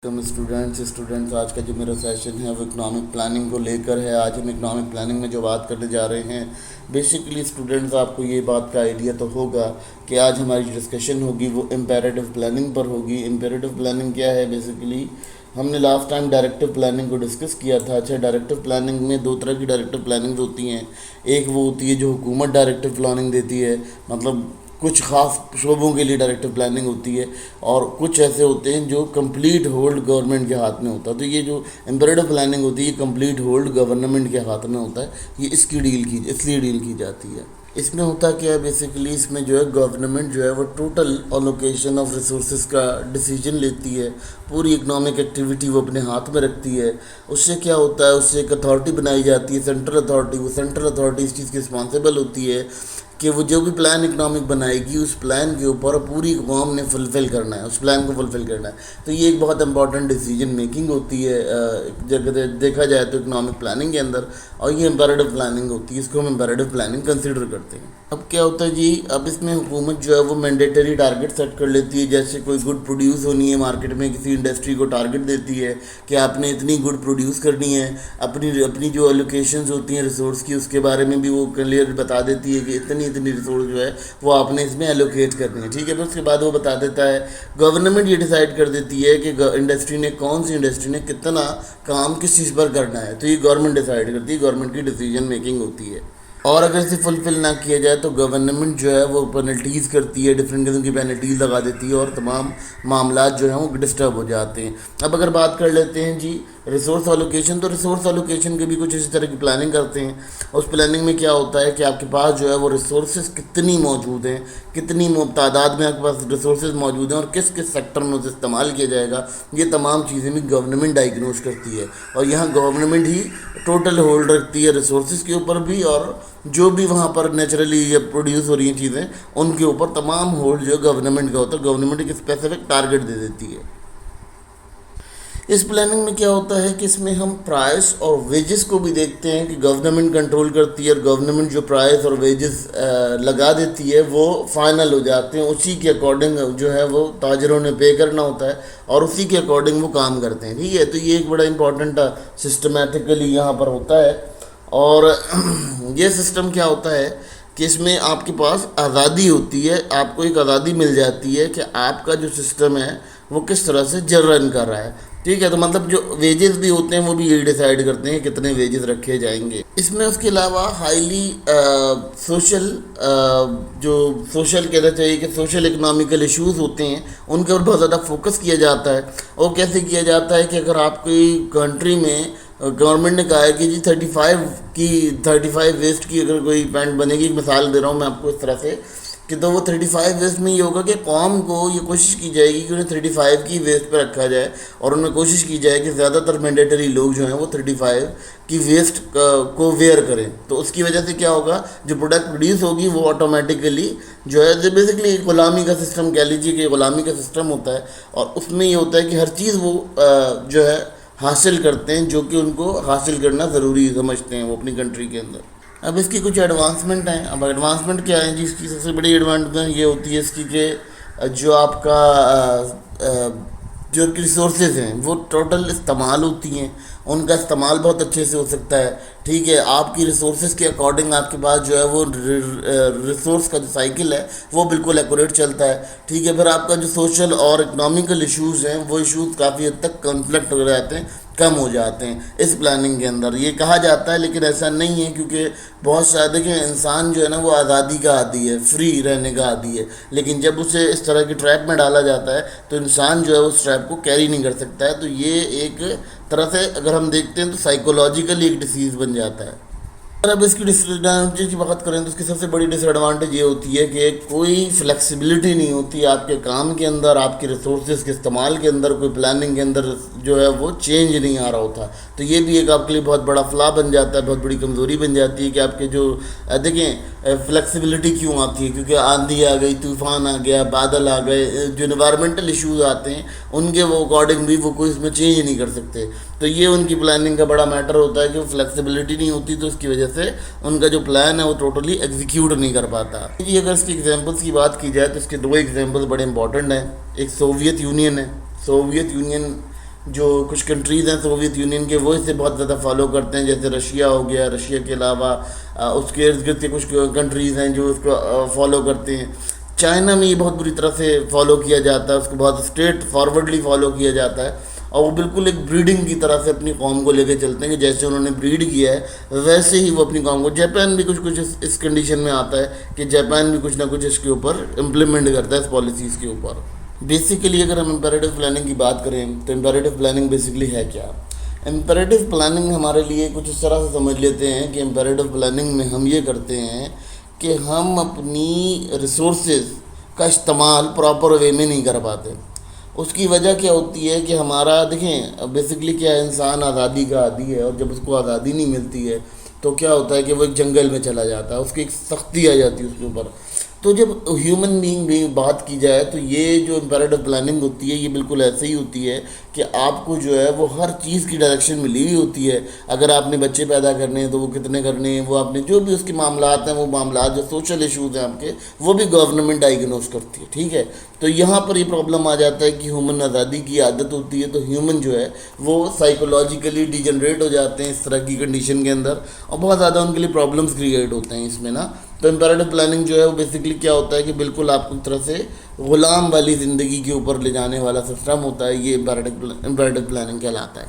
Students آج کا جو میرا سیشن ہے وہ اکنامک پلاننگ کو لے کر ہے۔ آج ہم اکنامک پلاننگ میں جو بات کرنے جا رہے ہیں، بیسیکلی اسٹوڈنٹس آپ کو یہ بات کا آئیڈیا تو ہوگا کہ آج ہماری جو ڈسکشن ہوگی وہ امپیریٹو پلاننگ پر ہوگی۔ امپیریٹو پلاننگ کیا ہے؟ بیسیکلی ہم نے لاسٹ ٹائم ڈائریکٹو پلاننگ کو ڈسکس کیا تھا۔ اچھا، ڈائریکٹو پلاننگ میں دو طرح کی ڈائریکٹو پلاننگز ہوتی ہیں۔ ایک وہ ہوتی ہے جو حکومت ڈائریکٹو پلاننگ دیتی ہے، مطلب کچھ خاص شعبوں کے لیے ڈائریکٹو پلاننگ ہوتی ہے، اور کچھ ایسے ہوتے ہیں جو کمپلیٹ ہولڈ گورنمنٹ کے ہاتھ میں ہوتا ہے۔ تو یہ جو امپیریٹو پلاننگ ہوتی ہے یہ کمپلیٹ ہولڈ گورنمنٹ کے ہاتھ میں ہوتا ہے۔ یہ اس لیے ڈیل کی جاتی ہے۔ اس میں ہوتا کیا ہے؟ بیسیکلی اس میں جو ہے گورنمنٹ جو ہے وہ ٹوٹل الوکیشن آف ریسورسز کا ڈیسیجن لیتی ہے۔ پوری اکنامک ایکٹیویٹی وہ اپنے ہاتھ میں رکھتی ہے۔ اس سے کیا ہوتا ہے؟ اس سے ایک اتھارٹی بنائی جاتی ہے، سینٹرل اتھارٹی۔ وہ سینٹرل اتھارٹی اس چیز کی رسپانسیبل ہوتی ہے کہ وہ جو بھی پلان اکنامک بنائے گی اس پلان کے اوپر پوری قوم نے فلفل کرنا ہے، اس پلان کو فلفل کرنا ہے۔ تو یہ ایک بہت امپورٹنٹ ڈیسیجن میکنگ ہوتی ہے دیکھا جائے تو اکنامک پلاننگ کے اندر، اور یہ امپیریٹو پلاننگ ہوتی ہے۔ اس کو ہم امپیریٹو پلاننگ کنسیڈر کرتے ہیں۔ اب کیا ہوتا ہے جی؟ اب اس میں حکومت جو ہے وہ مینڈیٹری ٹارگٹ سیٹ کر لیتی ہے۔ جیسے کوئی گڈ پروڈیوس ہونی ہے مارکیٹ میں، کسی انڈسٹری کو ٹارگٹ دیتی ہے کہ آپ نے اتنی گڈ پروڈیوس کرنی ہے۔ اپنی جو الوکیشنز ہوتی ہیں ریسورس کی، اس کے بارے میں بھی وہ کلیئر بتا دیتی ہے کہ اتنی ریسورس جو ہے وہ آپ نے اس میں ایلوکیٹ کرنی ہے، ٹھیک ہے۔ پھر اس کے بعد وہ بتا دیتا ہے، گورنمنٹ یہ ڈیسائیڈ کر دیتی ہے کہ کون سی انڈسٹری نے کتنا کام کس چیز پر کرنا ہے۔ تو یہ گورنمنٹ ڈیسائیڈ کرتی ہے، گورنمنٹ کی ڈیسیجن میکنگ ہوتی ہے۔ اور اگر اسے فلفل نہ کیا جائے تو گورنمنٹ جو ہے وہ پینلٹیز کرتی ہے، ڈفرینٹ قسم کی پینلٹیز لگا دیتی ہے، اور تمام معاملات جو ہیں وہ ڈسٹرب ہو جاتے ہیں۔ اب اگر بات کر لیتے ہیں جی ریسورس ایلوکیشن، تو ریسورس ایلوکیشن کے بھی کچھ اسی طرح کی پلاننگ کرتے ہیں۔ اس پلاننگ میں کیا ہوتا ہے کہ آپ کے پاس جو ہے وہ ریسورسز کتنی موجود ہیں، کتنی تعداد میں آپ کے پاس ریسورسز موجود ہیں، اور کس کس سیکٹر میں اسے استعمال کیا جائے گا، یہ تمام چیزیں بھی گورنمنٹ ڈائگنوز کرتی ہے۔ اور یہاں گورنمنٹ ہی ٹوٹل ہولڈ رکھتی ہے ریسورسز کے اوپر بھی، اور جو بھی وہاں پر نیچرلی پروڈیوس ہو رہی ہیں چیزیں ان کے اوپر تمام ہولڈ جو گورنمنٹ کا ہوتا ہے۔ گورنمنٹ ایک اسپیسیفک ٹارگٹ دے دیتی ہے۔ اس پلاننگ میں کیا ہوتا ہے کہ اس میں ہم پرائس اور ویجز کو بھی دیکھتے ہیں کہ گورنمنٹ کنٹرول کرتی ہے، اور گورنمنٹ جو پرائس اور ویجز لگا دیتی ہے وہ فائنل ہو جاتے ہیں۔ اسی کے اکارڈنگ جو ہے وہ تاجروں نے پے کرنا ہوتا ہے، اور اسی کے اکارڈنگ وہ کام کرتے ہیں، ٹھیک ہے۔ تو یہ ایک بڑا امپورٹنٹ سسٹمیٹیکلی یہاں پر ہوتا ہے۔ اور یہ سسٹم کیا ہوتا ہے کہ اس میں آپ کے پاس آزادی ہوتی ہے، آپ کو ایک آزادی مل جاتی ہے کہ آپ کا جو سسٹم ہے وہ کس طرح سے رن کر رہا ہے، ٹھیک ہے۔ تو مطلب جو ویجز بھی ہوتے ہیں وہ بھی یہی ڈیسائیڈ کرتے ہیں کہ کتنے ویجز رکھے جائیں گے۔ اس میں اس کے علاوہ ہائیلی سوشل کہنا چاہیے کہ سوشل اکنامیکل ایشوز ہوتے ہیں، ان کے اوپر بہت زیادہ فوکس کیا جاتا ہے۔ اور کیسے کیا جاتا ہے کہ اگر آپ کی کنٹری میں گورنمنٹ نے کہا ہے کہ جی 35 ویسٹ کی اگر کوئی پینٹ بنے گی، مثال دے رہا ہوں میں آپ کو اس طرح سے، کہ تو وہ 35 ویسٹ میں یہ ہوگا کہ قوم کو یہ کوشش کی جائے گی کہ انہیں 35 کی ویسٹ پہ رکھا جائے، اور ان میں کوشش کی جائے کہ زیادہ تر مینڈیٹری لوگ جو ہیں وہ 35 کی ویسٹ کو ویئر کریں۔ تو اس کی وجہ سے کیا ہوگا؟ جو پروڈکٹ پروڈیوس ہوگی وہ آٹومیٹیکلی جو ہے بیسیکلی غلامی کا سسٹم کہہ لیجیے کہ غلامی کا سسٹم ہوتا ہے، اور اس میں یہ ہوتا ہے کہ ہر چیز وہ جو ہے حاصل کرتے ہیں جو کہ ان کو حاصل کرنا ضروری سمجھتے ہیں وہ اپنی کنٹری کے اندر۔ اب اس کی کچھ ایڈوانسمنٹ ہیں۔ اب ایڈوانسمنٹ کیا ہے جی؟ اس کی سب سے بڑی ایڈوانسمنٹ یہ ہوتی ہے اس کی کہ جو آپ کا جو ریسورسز ہیں وہ ٹوٹل استعمال ہوتی ہیں، ان کا استعمال بہت اچھے سے ہو سکتا ہے، ٹھیک ہے۔ آپ کی ریسورسز کے اکارڈنگ آپ کے پاس جو ہے وہ ریسورس کا جو سائیکل ہے وہ بالکل ایکوریٹ چلتا ہے، ٹھیک ہے۔ پھر آپ کا جو سوشل اور اکنامیکل ایشوز ہیں وہ ایشوز کافی حد تک کنفلکٹ ہو جاتے ہیں، کم ہو جاتے ہیں اس پلاننگ کے اندر۔ یہ کہا جاتا ہے لیکن ایسا نہیں ہے، کیونکہ بہت زیادہ کہ انسان جو ہے نا وہ آزادی کا عادی ہے، فری رہنے کا عادی ہے، لیکن جب اسے اس طرح کی ٹریپ میں ڈالا جاتا ہے تو انسان جو ہے اس ٹریپ کو کیری نہیں کر سکتا ہے۔ تو یہ ایک طرح سے اگر ہم دیکھتے ہیں تو سائیکولوجیکلی ایک ڈیسیز بن جاتا ہے۔ اگر اب اس کی ڈس ایڈوانٹیج کی بات کریں تو اس کی سب سے بڑی ڈس ایڈوانٹیج یہ ہوتی ہے کہ کوئی فلیکسیبلٹی نہیں ہوتی آپ کے کام کے اندر، آپ کے ریسورسز کے استعمال کے اندر، کوئی پلاننگ کے اندر جو ہے وہ چینج نہیں آ رہا ہوتا۔ تو یہ بھی ایک آپ کے لیے بہت بڑا فلا بن جاتا ہے، بہت بڑی کمزوری بن جاتی ہے کہ آپ کے جو دیکھیں فلیکسیبلٹی کیوں آتی ہے؟ کیونکہ آندھی آ گئی، طوفان آ گیا، بادل آ گئے، جو انوائرمنٹل ایشوز آتے ہیں ان کے وہ اکارڈنگ بھی وہ کوئی اس میں چینج نہیں کر سکتے۔ تو یہ ان کی پلاننگ کا بڑا میٹر ہوتا ہے کہ وہ فلیکسیبلٹی نہیں ہوتی، تو اس کی وجہ سے ان کا جو پلان ہے وہ ٹوٹلی ایگزیکیوٹ نہیں کر پاتا۔ جی اگر اس کی ایگزامپلس کی بات کی جائے تو اس کے دو ایگزامپلس بڑے امپورٹنٹ ہیں۔ ایک سوویت یونین ہے۔ سوویت یونین جو کچھ کنٹریز ہیں سوویت یونین کے وہ اسے بہت زیادہ فالو کرتے ہیں، جیسے رشیا ہو گیا، رشیا کے علاوہ اس کے ارد گرد کے کچھ کنٹریز ہیں جو اس کو فالو کرتے ہیں۔ چائنا میں یہ بہت بری طرح سے فالو کیا جاتا ہے، اس کو بہت اسٹریٹ فارورڈلی فالو کیا جاتا ہے، اور وہ بالکل ایک بریڈنگ کی طرح سے اپنی قوم کو لے کے چلتے ہیں کہ جیسے انہوں نے بریڈ کیا ہے ویسے ہی وہ اپنی قوم کو۔ جاپان بھی کچھ اس کنڈیشن میں آتا ہے کہ جاپان بھی کچھ نہ کچھ اس کے اوپر امپلیمنٹ کرتا ہے اس پالیسیز کے اوپر۔ بیسیکلی اگر ہم امپیریٹو پلاننگ کی بات کریں تو امپیریٹو پلاننگ بیسیکلی ہے کیا؟ امپیریٹو پلاننگ ہمارے لیے کچھ اس طرح سے سمجھ لیتے ہیں کہ امپیریٹو پلاننگ میں ہم یہ کرتے ہیں کہ ہم اپنی ریسورسز کا استعمال پراپر وے میں نہیں کر پاتے۔ اس کی وجہ کیا ہوتی ہے کہ ہمارا دیکھیں بیسیکلی کیا ہے، انسان آزادی کا عادی ہے، اور جب اس کو آزادی نہیں ملتی ہے تو کیا ہوتا ہے کہ وہ ایک جنگل میں چلا جاتا ہے، اس کی ایک سختی آ جاتی ہے اس کے اوپر۔ تو جب ہیومن بینگ بھی بات کی جائے تو یہ جو امپیریٹو پلاننگ ہوتی ہے یہ بالکل ایسے ہی ہوتی ہے کہ آپ کو جو ہے وہ ہر چیز کی ڈائریکشن ملی ہوئی ہوتی ہے۔ اگر آپ نے بچے پیدا کرنے ہیں تو وہ کتنے کرنے ہیں، وہ آپ نے جو بھی اس کے معاملات ہیں، وہ معاملات جو سوشل ایشوز ہیں آپ کے، وہ بھی گورنمنٹ ڈائیگنوز کرتی ہے، ٹھیک ہے۔ تو یہاں پر یہ پرابلم آ جاتا ہے کہ ہیومن آزادی کی عادت ہوتی ہے تو ہیومن جو ہے وہ سائیکولوجیکلی ڈیجنریٹ ہو جاتے ہیں اس طرح کی کنڈیشن کے اندر، اور بہت زیادہ ان کے لیے پرابلمس کریٹ ہوتے ہیں اس میں نا۔ تو امپیریٹو پلاننگ جو ہے وہ بیسیکلی کیا ہوتا ہے کہ بالکل آپ کو ایک طرح سے غلام والی زندگی کے اوپر لے جانے والا سسٹم ہوتا ہے، یہ امپیریٹو پلاننگ کہلاتا ہے۔